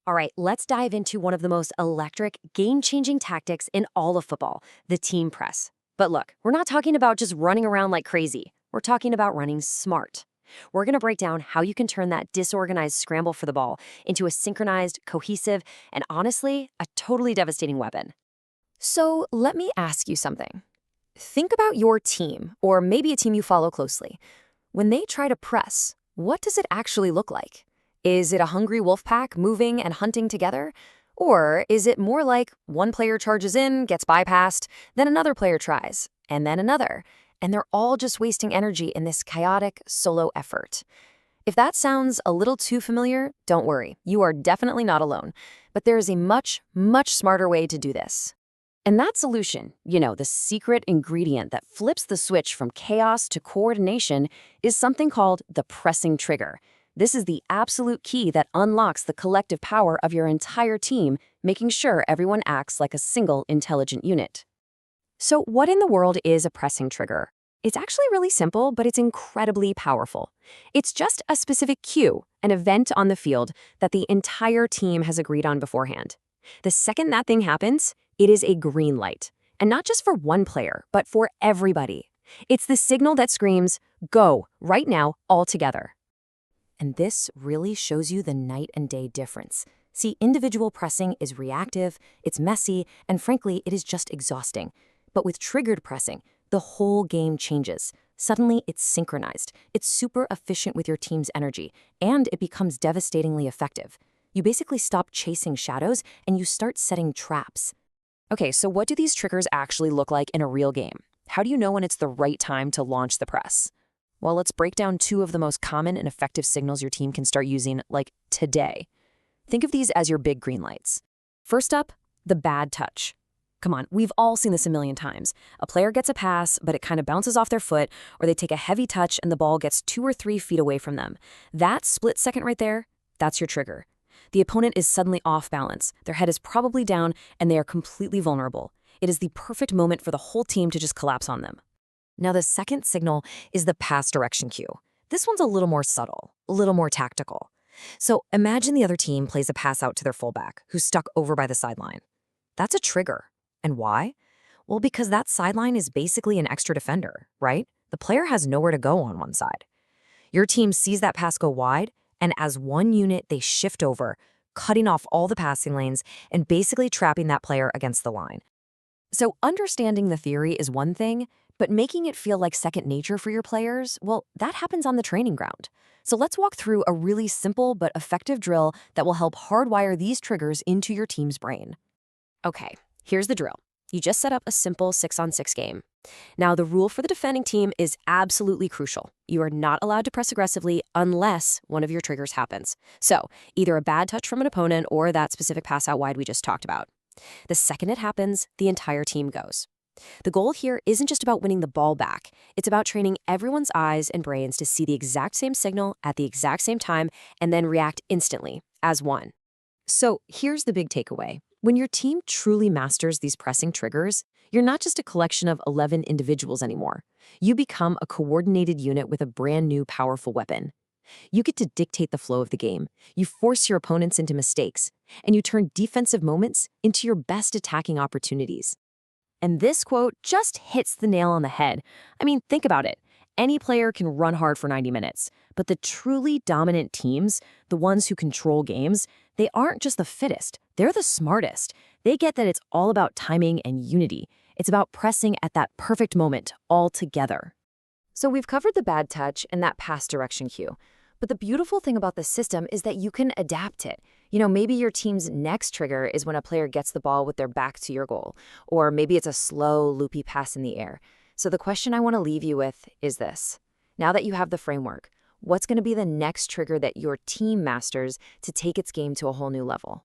All right, let's dive into one of the most electric, game-changing tactics in all of football, the team press. But look, we're not talking about just running around like crazy. We're talking about running smart. We're going to break down how you can turn that disorganized scramble for the ball into a synchronized, cohesive, and honestly, a totally devastating weapon. So let me ask you something. Think about your team, or maybe a team you follow closely. When they try to press, what does it actually look like? Is it a hungry wolf pack moving and hunting together? Or is it more like one player charges in, gets bypassed, then another player tries, and then another, and they're all just wasting energy in this chaotic solo effort? If that sounds a little too familiar, don't worry, you are definitely not alone. But there is a much, much smarter way to do this. And that solution, the secret ingredient that flips the switch from chaos to coordination, is something called the pressing trigger. This is the absolute key that unlocks the collective power of your entire team, making sure everyone acts like a single intelligent unit. So what in the world is a pressing trigger? It's actually really simple, but it's incredibly powerful. It's just a specific cue, an event on the field that the entire team has agreed on beforehand. The second that thing happens, it is a green light. And not just for one player, but for everybody. It's the signal that screams, "Go, right now, all together." And this really shows you the night and day difference. See, individual pressing is reactive, it's messy, and frankly, it is just exhausting. But with triggered pressing, the whole game changes. Suddenly, it's synchronized. It's super efficient with your team's energy, and it becomes devastatingly effective. You basically stop chasing shadows, and you start setting traps. Okay, so what do these triggers actually look like in a real game? How do you know when it's the right time to launch the press? Well, let's break down two of the most common and effective signals your team can start using, like today. Think of these as your big green lights. First up, the bad touch. Come on, we've all seen this a million times. A player gets a pass, but it kind of bounces off their foot, or they take a heavy touch and the ball gets 2 or 3 feet away from them. That split second right there, that's your trigger. The opponent is suddenly off balance. Their head is probably down, and they are completely vulnerable. It is the perfect moment for the whole team to just collapse on them. Now, the second signal is the pass direction cue. This one's a little more subtle, a little more tactical. So imagine the other team plays a pass out to their fullback, who's stuck over by the sideline. That's a trigger. And why? Well, because that sideline is basically an extra defender, right? The player has nowhere to go on one side. Your team sees that pass go wide, and as one unit, they shift over, cutting off all the passing lanes and basically trapping that player against the line. So understanding the theory is one thing, but making it feel like second nature for your players, well, that happens on the training ground. So let's walk through a really simple but effective drill that will help hardwire these triggers into your team's brain. Okay, here's the drill. You just set up a simple 6-on-6 game. Now, the rule for the defending team is absolutely crucial. You are not allowed to press aggressively unless one of your triggers happens. So, either a bad touch from an opponent or that specific pass out wide we just talked about. The second it happens, the entire team goes. The goal here isn't just about winning the ball back. It's about training everyone's eyes and brains to see the exact same signal at the exact same time and then react instantly, as one. So here's the big takeaway. When your team truly masters these pressing triggers, you're not just a collection of 11 individuals anymore. You become a coordinated unit with a brand new powerful weapon. You get to dictate the flow of the game. You force your opponents into mistakes, and you turn defensive moments into your best attacking opportunities. And this quote just hits the nail on the head. I mean, think about it. Any player can run hard for 90 minutes, but the truly dominant teams, the ones who control games, they aren't just the fittest, they're the smartest. They get that it's all about timing and unity. It's about pressing at that perfect moment all together. So we've covered the bad touch and that pass direction cue. But the beautiful thing about the system is that you can adapt it. Maybe your team's next trigger is when a player gets the ball with their back to your goal, or maybe it's a slow, loopy pass in the air. So the question I want to leave you with is this. Now that you have the framework, what's going to be the next trigger that your team masters to take its game to a whole new level?